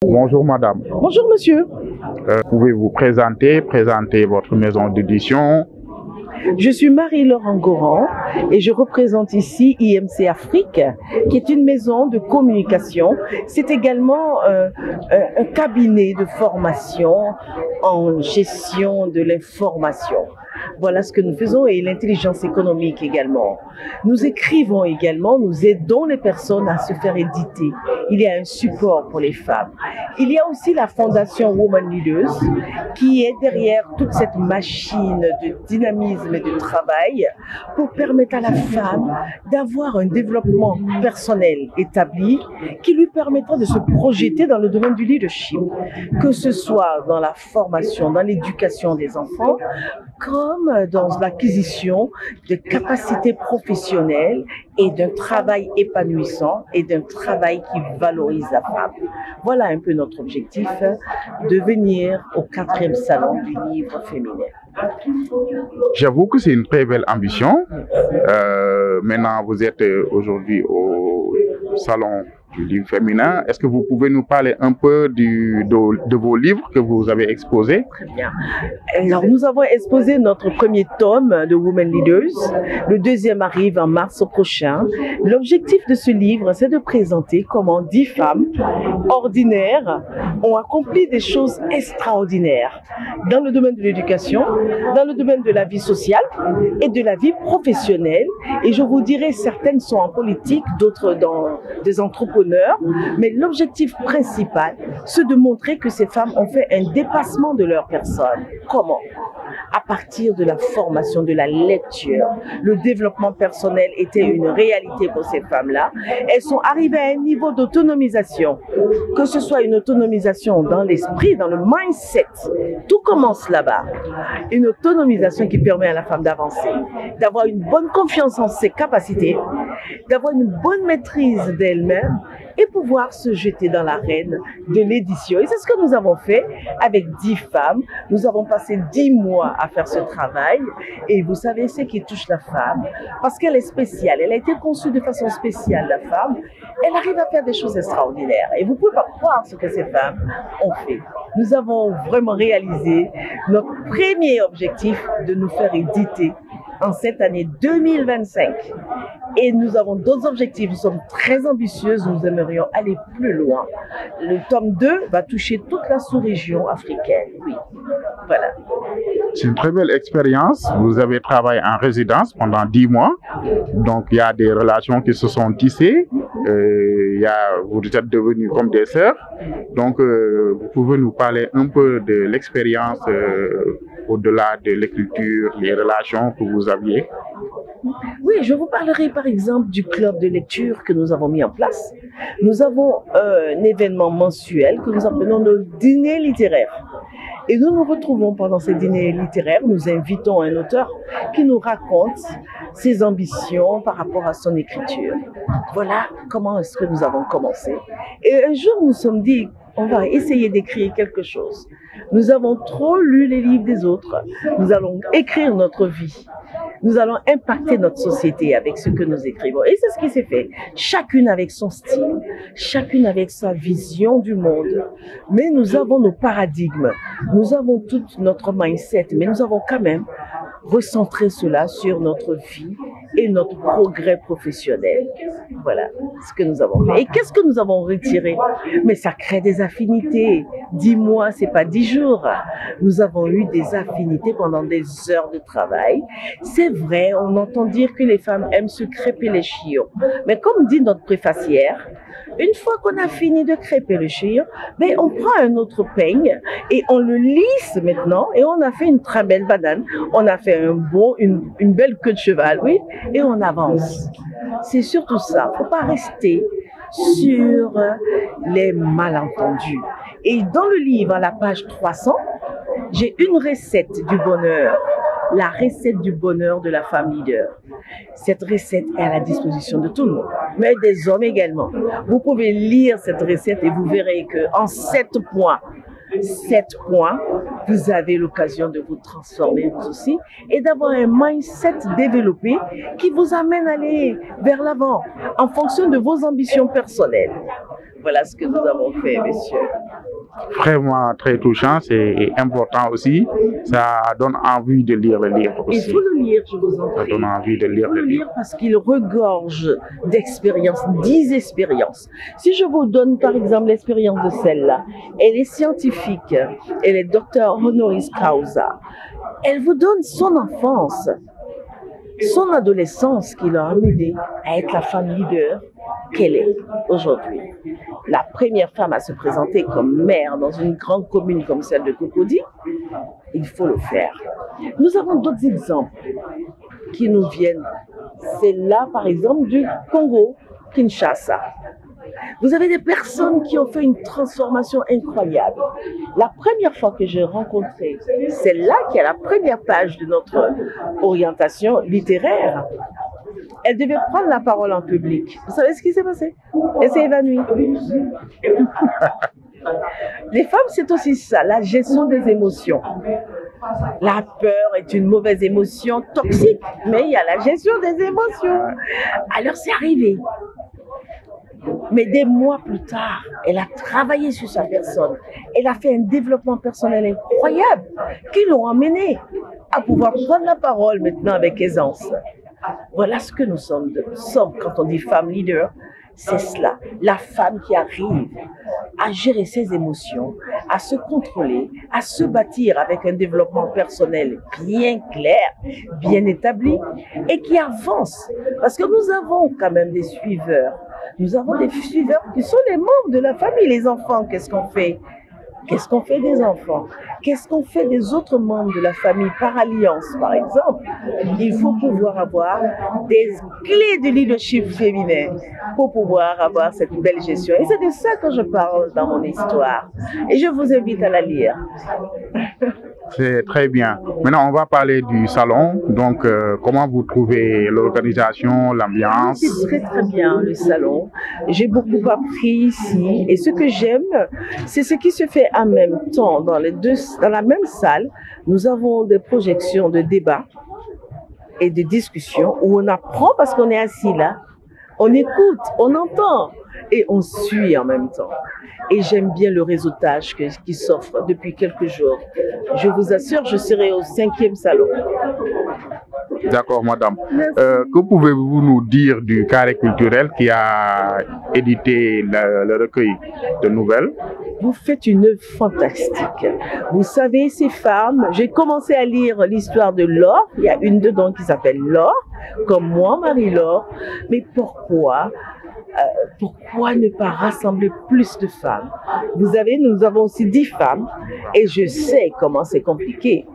Bonjour madame. Bonjour monsieur. Pouvez-vous présenter votre maison d'édition? Je suis Marie-Laurent Goran et je représente ici IMC Afrique, qui est une maison de communication. C'est également un cabinet de formation en gestion de l'information. Voilà ce que nous faisons, et l'intelligence économique également. Nous écrivons également, nous aidons les personnes à se faire éditer. Il y a un support pour les femmes. Il y a aussi la fondation Women Leaders qui est derrière toute cette machine de dynamisme et de travail pour permettre à la femme d'avoir un développement personnel établi qui lui permettra de se projeter dans le domaine du leadership, que ce soit dans la formation, dans l'éducation des enfants, comme dans l'acquisition de capacités professionnelles et d'un travail épanouissant et d'un travail qui valorise la femme. Voilà un peu notre objectif, de venir au 4e salon du livre féminin. J'avoue que c'est une très belle ambition. Maintenant, vous êtes aujourd'hui au salon du livre féminin. Est-ce que vous pouvez nous parler un peu de vos livres que vous avez exposés? Très bien. Alors, nous avons exposé notre premier tome de Women Leaders. Le deuxième arrive en mars prochain. L'objectif de ce livre, c'est de présenter comment 10 femmes ordinaires ont accompli des choses extraordinaires dans le domaine de l'éducation, dans le domaine de la vie sociale et de la vie professionnelle. Et je vous dirais, certaines sont en politique, d'autres dans des entrepreneurs. Mais l'objectif principal, c'est de montrer que ces femmes ont fait un dépassement de leur personne. Comment? À partir de la formation, de la lecture. Le développement personnel était une réalité pour ces femmes-là. Elles sont arrivées à un niveau d'autonomisation, que ce soit une autonomisation dans l'esprit, dans le mindset. Tout commence là-bas. Une autonomisation qui permet à la femme d'avancer, d'avoir une bonne confiance en ses capacités, d'avoir une bonne maîtrise d'elle-même et pouvoir se jeter dans l'arène de l'édition. Et c'est ce que nous avons fait avec 10 femmes. Nous avons passé 10 mois à faire ce travail. Et vous savez ce qui touche la femme, parce qu'elle est spéciale. Elle a été conçue de façon spéciale, la femme. Elle arrive à faire des choses extraordinaires. Et vous ne pouvez pas croire ce que ces femmes ont fait. Nous avons vraiment réalisé notre premier objectif de nous faire éditer en cette année 2025. Et nous avons d'autres objectifs, nous sommes très ambitieuses, nous aimerions aller plus loin. Le tome 2 va toucher toute la sous-région africaine, oui. Voilà. C'est une très belle expérience. Vous avez travaillé en résidence pendant 10 mois. Donc il y a des relations qui se sont tissées. Vous êtes devenus comme des sœurs. Donc vous pouvez nous parler un peu de l'expérience au-delà de l'écriture, les relations que vous aviez? Oui, je vous parlerai par exemple du club de lecture que nous avons mis en place. Nous avons un événement mensuel que nous appelons le dîner littéraire. Et nous nous retrouvons pendant ces dîners littéraires, nous invitons un auteur qui nous raconte ses ambitions par rapport à son écriture. Voilà comment est-ce que nous avons commencé. Et un jour, nous nous sommes dit, on va essayer d'écrire quelque chose. Nous avons trop lu les livres des autres. Nous allons écrire notre vie. Nous allons impacter notre société avec ce que nous écrivons. Et c'est ce qui s'est fait. Chacune avec son style, chacune avec sa vision du monde. Mais nous avons nos paradigmes. Nous avons tout notre mindset. Mais nous avons quand même recentré cela sur notre vie et notre progrès professionnel. Voilà ce que nous avons fait. Et qu'est-ce que nous avons retiré? Mais ça crée des affinités. 10 mois, c'est pas 10 jours. Nous avons eu des affinités pendant des heures de travail. C'est vrai, on entend dire que les femmes aiment se crêper les chiots. Mais comme dit notre préfacière, une fois qu'on a fini de crêper le chiot, ben on prend un autre peigne et on le lisse maintenant, et on a fait une très belle banane. On a fait une belle queue de cheval, oui, et on avance. C'est surtout ça. Il ne faut pas rester sur les malentendus. Et dans le livre, à la page 300, j'ai une recette du bonheur. La recette du bonheur de la femme leader. Cette recette est à la disposition de tout le monde, mais des hommes également. Vous pouvez lire cette recette et vous verrez qu'en 7 points, vous avez l'occasion de vous transformer vous aussi et d'avoir un mindset développé qui vous amène à aller vers l'avant en fonction de vos ambitions personnelles. Voilà ce que nous avons fait, monsieur. Vraiment très touchant, c'est important aussi. Ça donne envie de lire le livre Il aussi. faut le lire, je vous en Ça prie. donne envie de Il lire faut le le livre. lire parce qu'il regorge d'expériences, 10 expériences. Si je vous donne par exemple l'expérience de celle-là, elle est scientifique, elle est docteur honoris causa. Elle vous donne son enfance, son adolescence qui l'a amenée à être la femme leader qu'elle est aujourd'hui. La première femme à se présenter comme maire dans une grande commune comme celle de Cocody, il faut le faire. Nous avons d'autres exemples qui nous viennent. C'est là, par exemple, du Congo, Kinshasa. Vous avez des personnes qui ont fait une transformation incroyable. La première fois que j'ai rencontré celle-là, qui est la première page de notre orientation littéraire, elle devait prendre la parole en public. Vous savez ce qui s'est passé? Elle s'est évanouie. Les femmes, c'est aussi ça, la gestion des émotions. La peur est une mauvaise émotion toxique, mais il y a la gestion des émotions. Alors c'est arrivé. Mais des mois plus tard, elle a travaillé sur sa personne. Elle a fait un développement personnel incroyable qui l'ont emmenée à pouvoir prendre la parole maintenant avec aisance. Voilà ce que nous sommes quand on dit femme leader. C'est cela, la femme qui arrive à gérer ses émotions, à se contrôler, à se bâtir avec un développement personnel bien clair, bien établi et qui avance. Parce que nous avons quand même des suiveurs. Nous avons des suiveurs qui sont les membres de la famille. Les enfants, qu'est-ce qu'on fait? Qu'est-ce qu'on fait des enfants? Qu'est-ce qu'on fait des autres membres de la famille par alliance, par exemple? Il faut pouvoir avoir des clés de leadership féminin pour pouvoir avoir cette belle gestion. Et c'est de ça que je parle dans mon histoire. Et je vous invite à la lire. C'est très bien. Maintenant, on va parler du salon. Donc, comment vous trouvez l'organisation, l'ambiance? C'est très très bien le salon. J'ai beaucoup appris ici. Et ce que j'aime, c'est ce qui se fait en même temps. Dans la même salle, nous avons des projections de débats et de discussions où on apprend parce qu'on est assis là. On écoute, on entend et on suit en même temps. Et j'aime bien le réseautage qui s'offre depuis quelques jours. Je vous assure, je serai au 5e salon. D'accord, madame. Que pouvez-vous nous dire du Carré culturel qui a édité le recueil de nouvelles? Vous faites une œuvre fantastique. Vous savez, ces femmes, j'ai commencé à lire l'histoire de Laure. Il y a une dedans qui s'appelle Laure, comme moi, Marie-Laure. Mais pourquoi ne pas rassembler plus de femmes? Nous avons aussi 10 femmes et je sais comment c'est compliqué.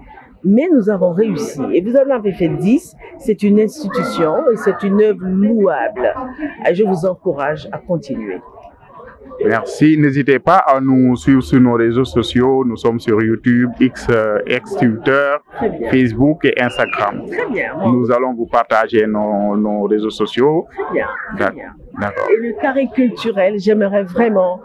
Mais nous avons réussi. Et vous en avez fait 10. C'est une institution et c'est une œuvre louable. Et je vous encourage à continuer. Merci. N'hésitez pas à nous suivre sur nos réseaux sociaux. Nous sommes sur YouTube, X Twitter, Facebook et Instagram. Très bien. Nous allons vous partager nos réseaux sociaux. Très bien. Très bien. D'accord. Et le Carré culturel, j'aimerais vraiment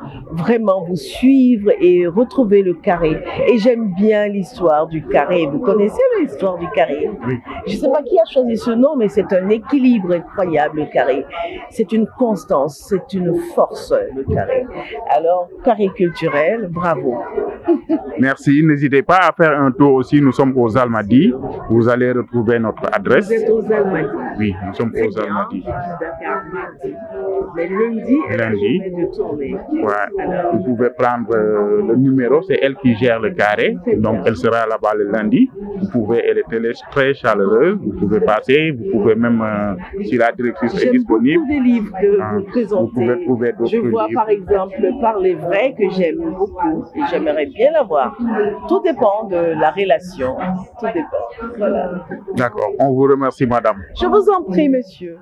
vous suivre et retrouver le Carré. Et j'aime bien l'histoire du Carré. Vous connaissez l'histoire du Carré? Oui. Je ne sais pas qui a choisi ce nom, mais c'est un équilibre incroyable, le Carré. C'est une constance, c'est une force, le Carré. Alors, Carré culturel, bravo. Merci. N'hésitez pas à faire un tour aussi. Nous sommes aux Almadies. Vous allez retrouver notre adresse. Vous êtes aux Almadies? Oui, nous sommes aux Almadies. Mais lundi, Lundi. de tournée. Ouais. Alors, vous pouvez prendre le numéro, c'est elle qui gère le carré, donc elle sera là-bas le lundi. Vous pouvez, elle est très chaleureuse, vous pouvez passer, vous pouvez même, si la directrice est disponible, j'aime beaucoup des livres que vous présentez. vous pouvez trouver d'autres Je vois livres. par exemple Parler vrai que j'aime beaucoup et j'aimerais bien l'avoir. Tout dépend de la relation, tout dépend. Voilà. D'accord, on vous remercie madame. Je vous en prie, monsieur.